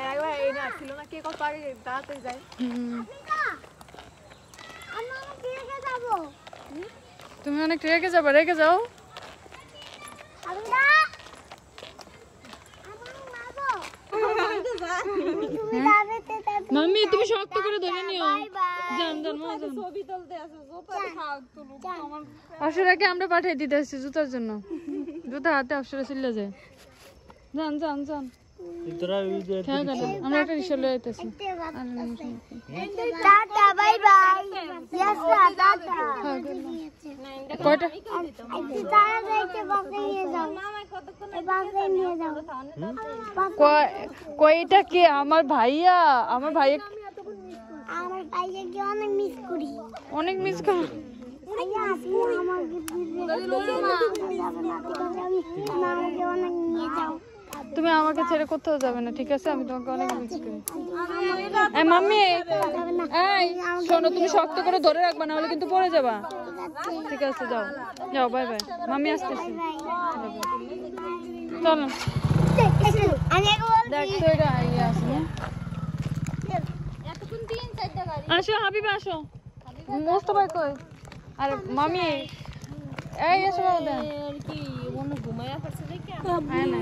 একবার এই না ছিল না কে কত আগে তাড়াতাড়ি যায়। তুমি অনেক রেগে যাবা, রেগে যাও। মাম্মি তুমি শক্ত করে ধরে নিও। যান যান মা যান। ছবি তুলতে আসো জুতা খাও তুলো আমার অপসরাকে আমরা পাঠিয়ে দিতে আসছি জুতার জন্য। জুতা হাতে অপসরা ছিলে যায়। যান যান যান। আমরা একটা রিক্সা লয়ে আইতেছি। টাটা বাই বাই ইয়াসা টাটা কয়টা তারা যাইতে বাসে নিয়ে যাও এই বাসে নিয়ে যাও কয়টা কে? আমার ভাইয়া, আমার ভাইয়া আমার ভাইকে কি অনেক মিস করি। অনেক মিস করি। ভাইয়া তুমি আমাকে আমাকে অনেক নিয়ে যাও। তুমি আমাকে ছেড়ে কোথাও যাবে না, ঠিক আছে? আমি তোমাকে অনেক মিস করি। এই মাম্মি, এই শোনো, তুমি শক্ত করে ধরে রাখবা, না হলে কিন্তু পড়ে যাবা। ঠিক আছে, যাও যাও, বাই বাই। মাম্মি আসতেছি। চলো দেখ তো এটা ইয়ে আছে না? আসো হাবিবা, আসো। মোস্তফা কই? আরে মামি, এই এসো বাবা। কি মনে ঘুমায়া পড়ছে দেখি আয় না।